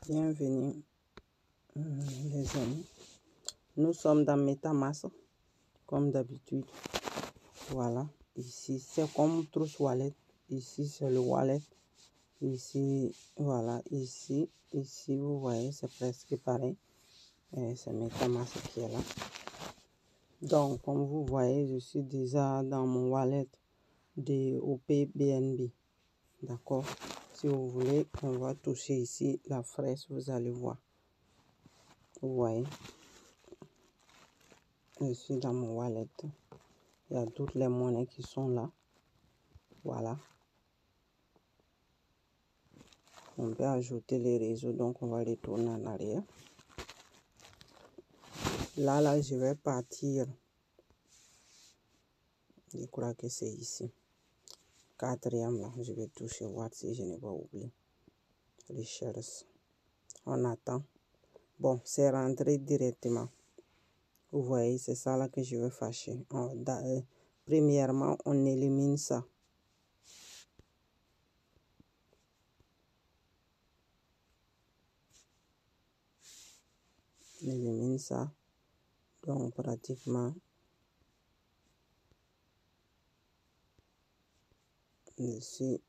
Bienvenue les amis. Nous sommes dans MetaMask comme d'habitude. Voilà, ici c'est comme Trust Wallet. Ici c'est le wallet. Ici, voilà, ici vous voyez c'est presque pareil. C'est MetaMask qui est là. Donc comme vous voyez, je suis déjà dans mon wallet de OPBNB. D'accord. Si vous voulez, on va toucher ici la fraise, vous allez voir. Vous voyez, je suis dans mon wallet. Il y a toutes les monnaies qui sont là. Voilà. On peut ajouter les réseaux, donc on va les tourner en arrière. Là, je vais partir. Je crois que c'est ici. Quatrième, là, je vais toucher voir si je n'ai pas oublié. Les shares. On attend. Bon, c'est rentré directement. Vous voyez, c'est ça là que je vais fâcher. Premièrement, on élimine ça. On élimine ça. Donc, pratiquement, ici.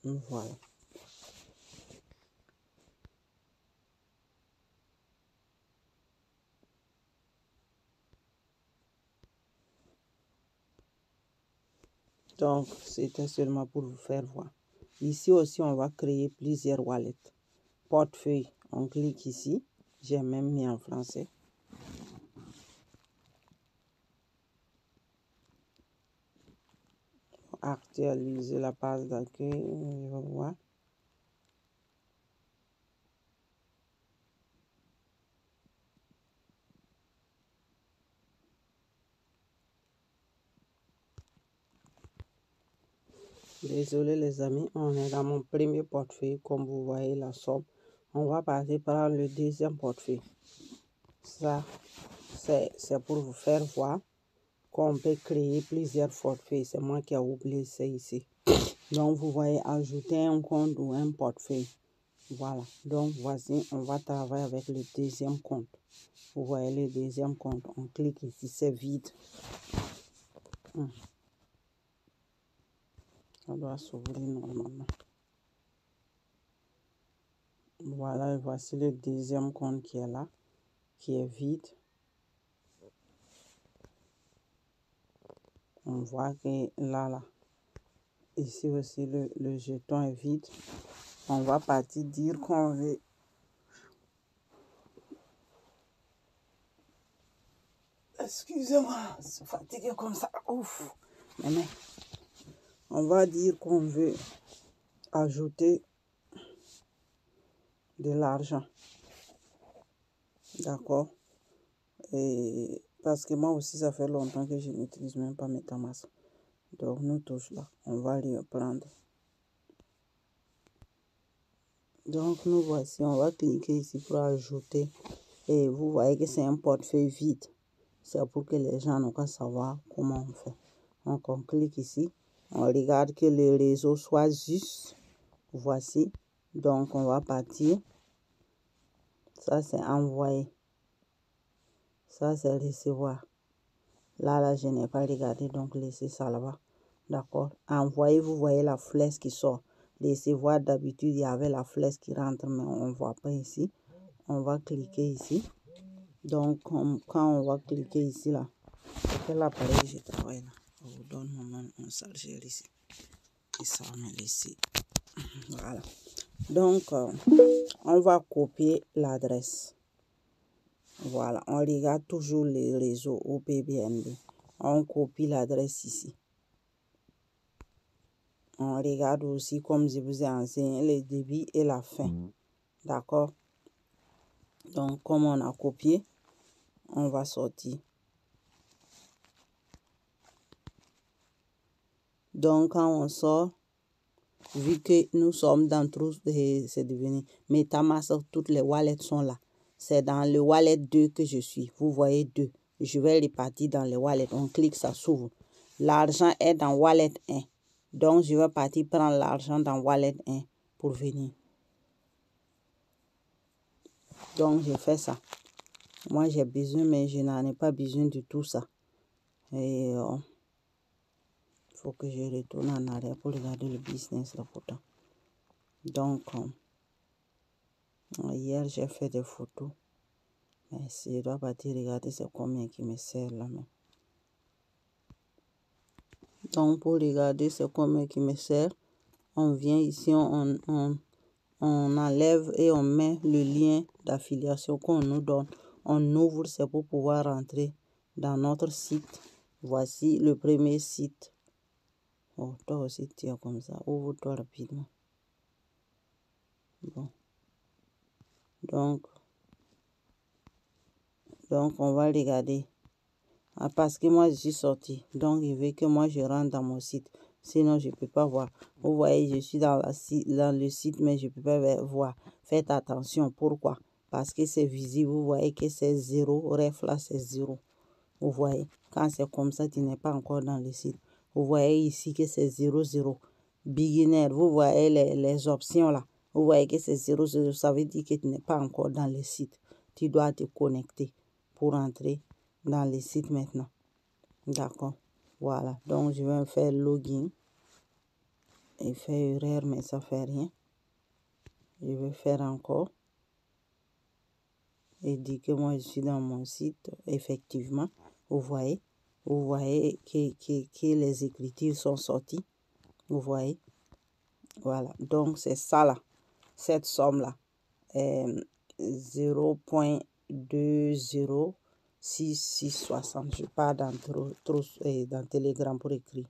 Voilà. Donc, c'était seulement pour vous faire voir. Ici aussi, on va créer plusieurs wallets. Portefeuille, on clique ici. J'ai même mis en français. Actualiser la page d'accueil, je vais voir. Désolé les amis, on est dans mon premier portefeuille, comme vous voyez la somme. On va passer par le deuxième portefeuille. Ça, c'est pour vous faire voir qu'on peut créer plusieurs portefeuilles. C'est moi qui ai oublié ça ici. Donc, vous voyez, ajouter un compte ou un portefeuille. Voilà. Donc, voici, on va travailler avec le deuxième compte. Vous voyez le deuxième compte. On clique ici, c'est vide. Ça doit s'ouvrir normalement. Voilà, et voici le deuxième compte qui est là, qui est vide. On voit que là, ici aussi, le jeton est vide. On va partir dire qu'on veut. Excusez-moi, c'est fatigué comme ça. Ouf. Mais, on va dire qu'on veut ajouter de l'argent. D'accord. Et parce que moi aussi, ça fait longtemps que je n'utilise même pas MetaMask. Donc, nous tous là, on va les prendre. Donc, nous voici, on va cliquer ici pour ajouter. Et vous voyez que c'est un portefeuille vide. C'est pour que les gens n'ont qu'à savoir comment on fait. Donc, on clique ici. On regarde que le réseau soit juste. Voici. Donc, on va partir. Ça, c'est envoyer. Ça, c'est recevoir. Là, je n'ai pas regardé, donc laissez ça là-bas. D'accord. Envoyer, vous voyez la flèche qui sort. Recevoir, d'habitude, il y avait la flèche qui rentre, mais on ne voit pas ici. On va cliquer ici. Donc, quand on va cliquer ici, là, quel appareil je travaille là? On vous donne mon chargeur ici. Et ça, on met ici. Voilà. Donc, on va copier l'adresse. Voilà. On regarde toujours les réseaux OPBNB. On copie l'adresse ici. On regarde aussi, comme je vous ai enseigné, le début et la fin. D'accord? Donc, comme on a copié, on va sortir. Donc, quand on sort, vu que nous sommes dans Trust, c'est devenu MetaMask, toutes les wallets sont là. C'est dans le wallet 2 que je suis. Vous voyez 2. Je vais repartir dans les wallets. On clique, ça s'ouvre. L'argent est dans wallet 1. Donc, je vais partir prendre l'argent dans Wallet 1 pour venir. Donc, j'ai fait ça. Moi, j'ai besoin, mais je n'en ai pas besoin de tout ça. Et il faut que je retourne en arrière pour regarder le business là pourtant. Donc, hier, j'ai fait des photos. Mais si je dois partir regarder c'est combien qui me sert là. Mais... Donc, pour regarder c'est combien qui me sert, on vient ici, on enlève et on met le lien d'affiliation qu'on nous donne. On ouvre, c'est pour pouvoir rentrer dans notre site. Voici le premier site. Oh, toi aussi, tiens comme ça. Ouvre-toi rapidement. Bon. Donc, on va regarder. Ah, parce que moi, je suis sorti. Donc, il veut que moi, je rentre dans mon site. Sinon, je ne peux pas voir. Vous voyez, je suis dans le site, mais je ne peux pas voir. Faites attention. Pourquoi? Parce que c'est visible. Vous voyez que c'est 0. Ref là, c'est 0. Vous voyez, quand c'est comme ça, tu n'es pas encore dans le site. Vous voyez ici que c'est 0, 0. Beginner, vous voyez les options là. Vous voyez que c'est 0, 0. Ça veut dire que tu n'es pas encore dans le site. Tu dois te connecter pour entrer dans le site maintenant. D'accord. Voilà. Donc, je vais faire login. Il fait erreur, mais ça ne fait rien. Je vais faire encore. Et dit que moi, je suis dans mon site. Effectivement, vous voyez que les écritures sont sorties. Vous voyez. Voilà. Donc, c'est ça là. Cette somme-là. 0.206660. Je pars dans dans Telegram pour écrire.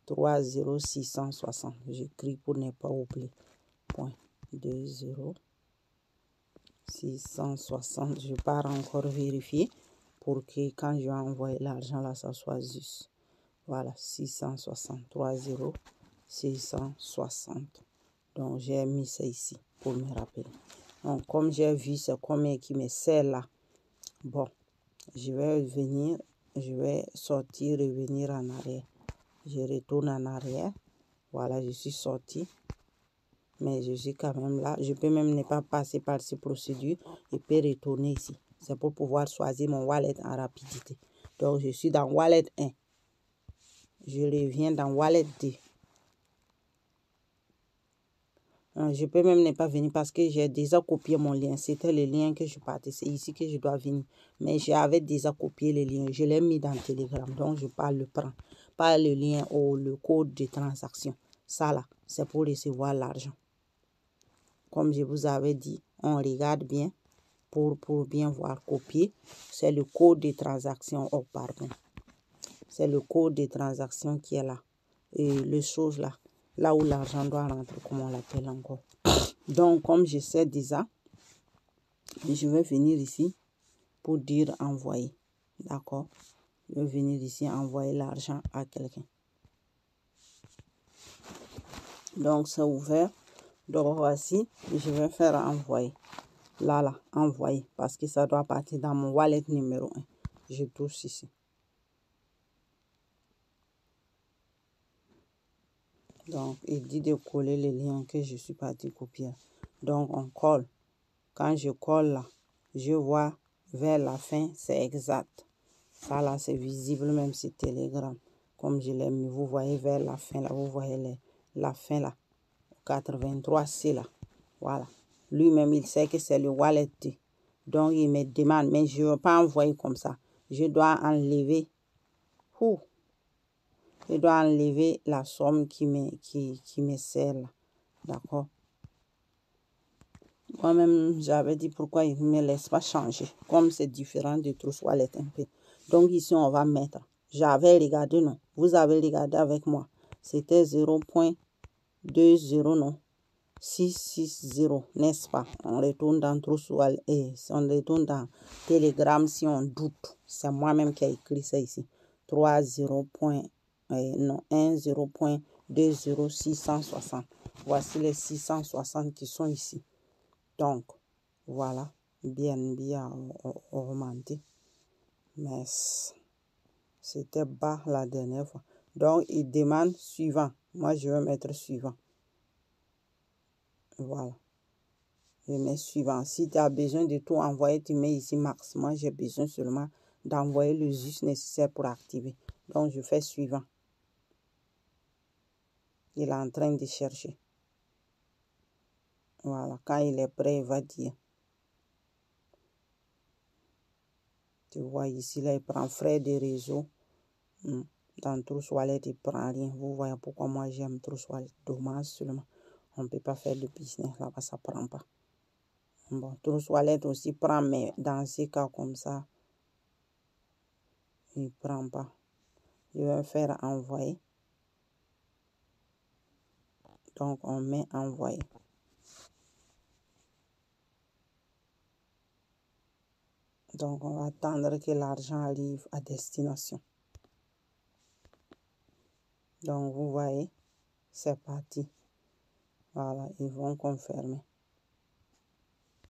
30660. J'écris pour ne pas oublier. Point 20660. Je pars encore vérifier pour que quand je vais envoyer l'argent là, ça soit juste. Voilà, 660. 30660. Donc, j'ai mis ça ici pour me rappeler. Donc, comme j'ai vu c'est combien qui me sert là. Bon, je vais venir, je vais sortir et revenir en arrière. Je retourne en arrière. Voilà, je suis sorti. Mais je suis quand même là. Je peux même ne pas passer par ces procédures et puis retourner ici. C'est pour pouvoir choisir mon wallet en rapidité. Donc, je suis dans Wallet 1. Je reviens dans Wallet 2. Je peux même ne pas venir parce que j'ai déjà copié mon lien. C'était le lien que je partais. C'est ici que je dois venir. Mais j'avais déjà copié le lien. Je l'ai mis dans Telegram. Donc, je pars le prendre. Pas le lien ou le code de transaction. Ça là, c'est pour recevoir l'argent. Comme je vous avais dit, on regarde bien pour bien voir copier. C'est le code de transaction. Oh, pardon. C'est le code de transaction qui est là. Et les choses là. Là où l'argent doit rentrer, comme on l'appelle encore. Donc, comme je sais déjà, je vais venir ici pour dire envoyer. D'accord? Je vais venir ici envoyer l'argent à quelqu'un. Donc, c'est ouvert. Donc, voici, je vais faire envoyer. Là, envoyer. Parce que ça doit partir dans mon wallet numéro 1. Je touche ici. Donc, il dit de coller le lien que je suis parti copier. Donc, on colle. Quand je colle là, je vois vers la fin, c'est exact. Ça là, c'est visible même sur Telegram. Comme je l'ai mis, vous voyez vers la fin là, vous voyez la fin là. 83, c'est là. Voilà. Lui-même, il sait que c'est le wallet. Donc, il me demande, mais je ne veux pas envoyer comme ça. Je dois enlever. Je dois enlever la somme qui me sert là. D'accord? Moi-même, j'avais dit pourquoi il ne me laisse pas changer. Comme c'est différent de Trust Wallet un peu. Donc ici, on va mettre. J'avais regardé, non. Vous avez regardé avec moi. C'était 0.20, non. 660, n'est-ce pas? On retourne dans Trust Wallet. On retourne dans Telegram si on doute. C'est moi-même qui ai écrit ça ici. 0.660. Voici les 660 qui sont ici. Donc, voilà, bien augmenté. Mais c'était bas la dernière fois. Donc, il demande suivant. Moi, je vais mettre suivant. Voilà. Je mets suivant. Si tu as besoin de tout envoyer, tu mets ici max. Moi, j'ai besoin seulement d'envoyer le juste nécessaire pour activer. Donc, je fais suivant. Il est en train de chercher. Voilà. Quand il est prêt, il va dire. Tu vois ici, là, il prend frais de réseau. Dans Trousse Wallet, il ne prend rien. Vous voyez pourquoi moi, j'aime Trousse Wallet. Dommage seulement. On ne peut pas faire de business là-bas, ça ne prend pas. Bon, Trousse Wallet aussi prend, mais dans ces cas comme ça, il ne prend pas. Je vais faire envoyer. Donc, on met envoyer. Donc, on va attendre que l'argent arrive à destination. Donc, vous voyez, c'est parti. Voilà, ils vont confirmer.